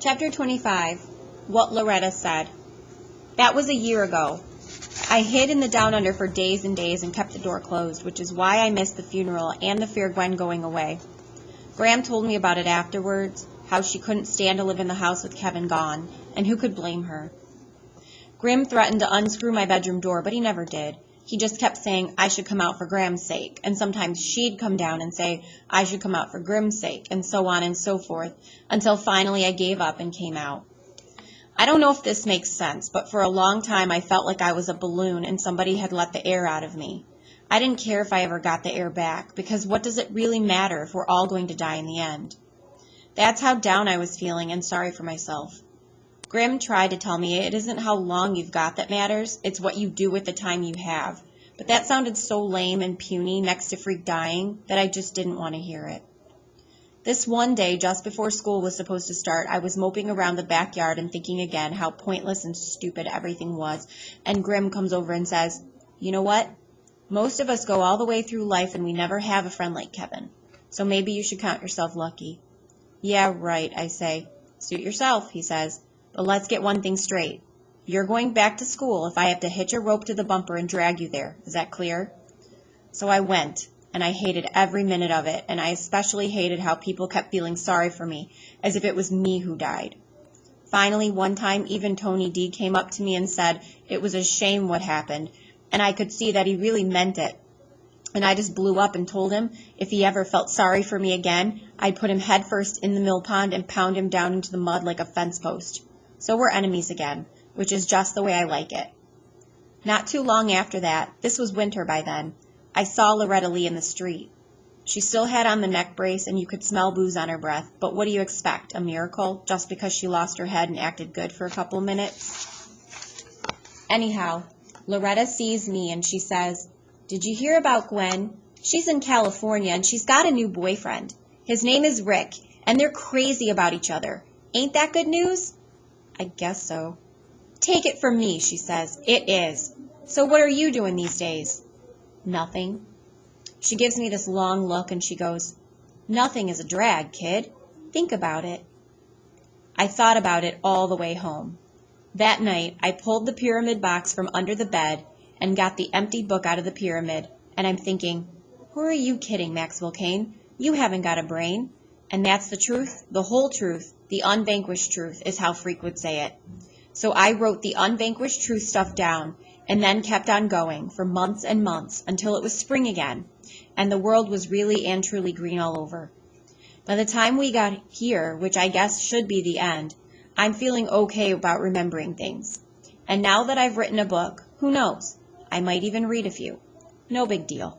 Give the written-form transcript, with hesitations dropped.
Chapter 25. What Loretta Said. That was a year ago. I hid in the Down Under for days and days and kept the door closed, which is why I missed the funeral and the fear Gwen going away. Graham told me about it afterwards, how she couldn't stand to live in the house with Kevin gone, and who could blame her. Grim threatened to unscrew my bedroom door, but he never did. He just kept saying I should come out for Graham's sake, and sometimes she'd come down and say I should come out for Grim's sake, and so on and so forth, until finally I gave up and came out. I don't know if this makes sense, but for a long time I felt like I was a balloon and somebody had let the air out of me. I didn't care if I ever got the air back, because what does it really matter if we're all going to die in the end? That's how down I was feeling and sorry for myself. Grim tried to tell me it isn't how long you've got that matters, it's what you do with the time you have. But that sounded so lame and puny next to freak dying that I just didn't want to hear it. This one day, just before school was supposed to start, I was moping around the backyard and thinking again how pointless and stupid everything was, and Grim comes over and says, "You know what? Most of us go all the way through life and we never have a friend like Kevin. So maybe you should count yourself lucky." "Yeah, right," I say. "Suit yourself," he says. "But let's get one thing straight. You're going back to school if I have to hitch a rope to the bumper and drag you there. Is that clear?" So I went, and I hated every minute of it, and I especially hated how people kept feeling sorry for me, as if it was me who died. Finally, one time, even Tony D came up to me and said it was a shame what happened, and I could see that he really meant it. And I just blew up and told him if he ever felt sorry for me again, I'd put him headfirst in the mill pond and pound him down into the mud like a fence post. So we're enemies again, which is just the way I like it. Not too long after that, this was winter by then, I saw Loretta Lee in the street. She still had on the neck brace and you could smell booze on her breath, but what do you expect, a miracle, just because she lost her head and acted good for a couple minutes? Anyhow, Loretta sees me and she says, "Did you hear about Gwen? She's in California and she's got a new boyfriend. His name is Rick, and they're crazy about each other. Ain't that good news?" "I guess so." "Take it from me," she says. "It is. So what are you doing these days?" "Nothing." She gives me this long look and she goes, "Nothing is a drag, kid. Think about it." I thought about it all the way home. That night, I pulled the pyramid box from under the bed and got the empty book out of the pyramid, and I'm thinking, who are you kidding, Maxwell Kane? You haven't got a brain. And that's the truth, the whole truth, the unvanquished truth, is how Freak would say it. So I wrote the unvanquished truth stuff down, and then kept on going for months and months until it was spring again, and the world was really and truly green all over. By the time we got here, which I guess should be the end, I'm feeling okay about remembering things. And now that I've written a book, who knows? I might even read a few. No big deal.